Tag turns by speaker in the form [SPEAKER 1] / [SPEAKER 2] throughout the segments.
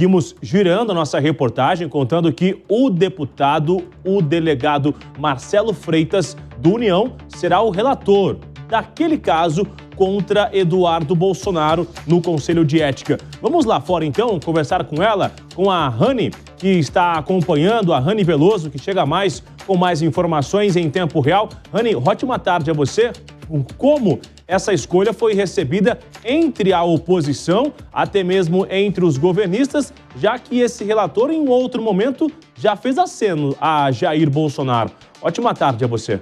[SPEAKER 1] Seguimos girando a nossa reportagem contando que o delegado Marcelo Freitas, do União, será o relator daquele caso contra Eduardo Bolsonaro no Conselho de Ética. Vamos lá fora, então, conversar com ela, com a Rani, que está acompanhando, a Rani Veloso, que chega mais com mais informações em tempo real. Rani, ótima tarde a você. Como essa escolha foi recebida entre a oposição, até mesmo entre os governistas, já que esse relator, em um outro momento, já fez aceno a Jair Bolsonaro. Ótima tarde a você.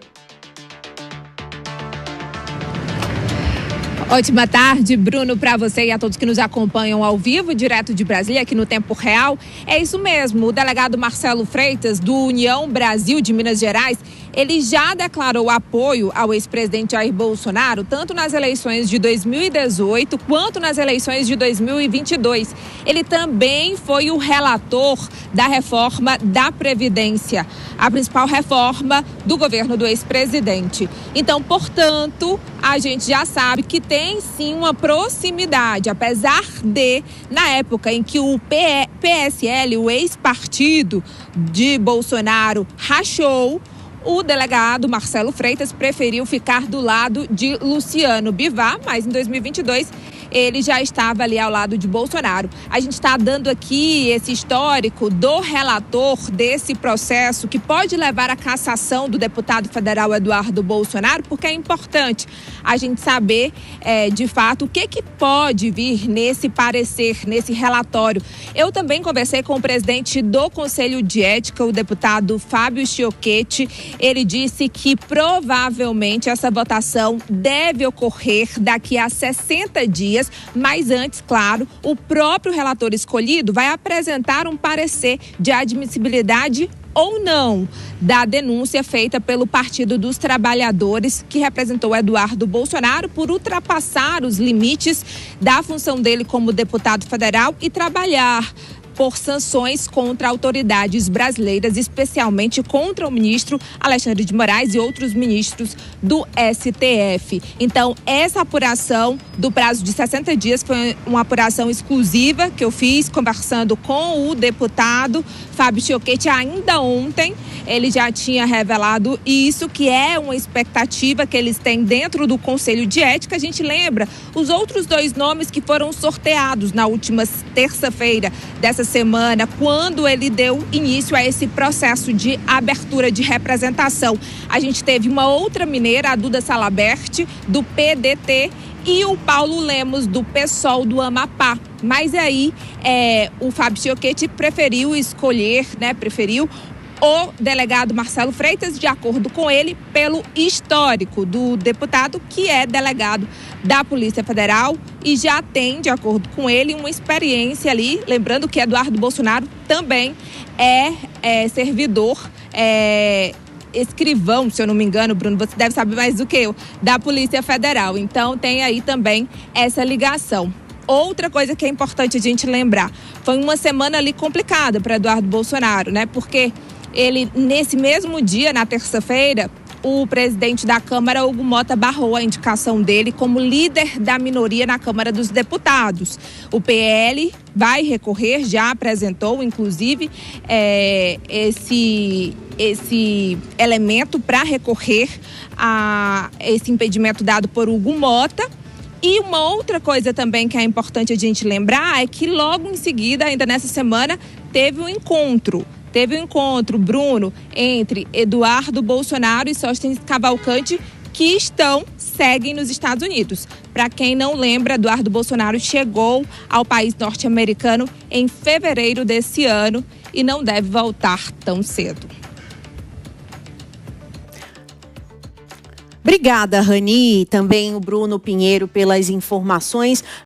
[SPEAKER 2] Ótima tarde, Bruno, para você e a todos que nos acompanham ao vivo, direto de Brasília, aqui no Tempo Real. É isso mesmo, o delegado Marcelo Freitas, do União Brasil de Minas Gerais, ele já declarou apoio ao ex-presidente Jair Bolsonaro, tanto nas eleições de 2018 quanto nas eleições de 2022. Ele também foi o relator da reforma da Previdência, a principal reforma do governo do ex-presidente. Então, portanto, a gente já sabe que tem sim uma proximidade, apesar de, na época em que o PSL, o ex-partido de Bolsonaro, rachou, o delegado Marcelo Freitas preferiu ficar do lado de Luciano Bivar, mas em 2022 ele já estava ali ao lado de Bolsonaro. A gente está dando aqui esse histórico do relator desse processo que pode levar à cassação do deputado federal Eduardo Bolsonaro, porque é importante a gente saber, de fato, o que pode vir nesse parecer, nesse relatório. Eu também conversei com o presidente do Conselho de Ética, o deputado Fábio Chiocchetti. Ele disse que provavelmente essa votação deve ocorrer daqui a 60 dias, mas antes, claro, o próprio relator escolhido vai apresentar um parecer de admissibilidade ou não da denúncia feita pelo Partido dos Trabalhadores, que representou Eduardo Bolsonaro por ultrapassar os limites da função dele como deputado federal e trabalhar por sanções contra autoridades brasileiras, especialmente contra o ministro Alexandre de Moraes e outros ministros do STF. Então, essa apuração do prazo de 60 dias foi uma apuração exclusiva que eu fiz conversando com o deputado Fábio Chiocchetti ainda ontem. Ele já tinha revelado isso, que é uma expectativa que eles têm dentro do Conselho de Ética. A gente lembra os outros dois nomes que foram sorteados na última terça-feira dessa semana, quando ele deu início a esse processo de abertura de representação. A gente teve uma outra mineira, a Duda Salabert, do PDT, e o Paulo Lemos, do PSOL do Amapá. Mas aí o Fábio Chiocchetti preferiu o delegado Marcelo Freitas, de acordo com ele, pelo histórico do deputado, que é delegado da Polícia Federal e já tem, de acordo com ele, uma experiência ali. Lembrando que Eduardo Bolsonaro também é servidor, escrivão, se eu não me engano, Bruno, você deve saber mais do que eu, da Polícia Federal. Então tem aí também essa ligação. Outra coisa que é importante a gente lembrar, foi uma semana ali complicada para Eduardo Bolsonaro, né? Porque ele, nesse mesmo dia, na terça-feira, o presidente da Câmara, Hugo Mota, barrou a indicação dele como líder da minoria na Câmara dos Deputados. O PL vai recorrer, já apresentou, inclusive, esse elemento para recorrer a esse impedimento dado por Hugo Mota. E uma outra coisa também que é importante a gente lembrar é que logo em seguida, ainda nessa semana, teve um encontro, Bruno, entre Eduardo Bolsonaro e Sóstenes Cavalcante, que seguem nos Estados Unidos. Para quem não lembra, Eduardo Bolsonaro chegou ao país norte-americano em fevereiro desse ano e não deve voltar tão cedo.
[SPEAKER 3] Obrigada, Rani, e também o Bruno Pinheiro pelas informações.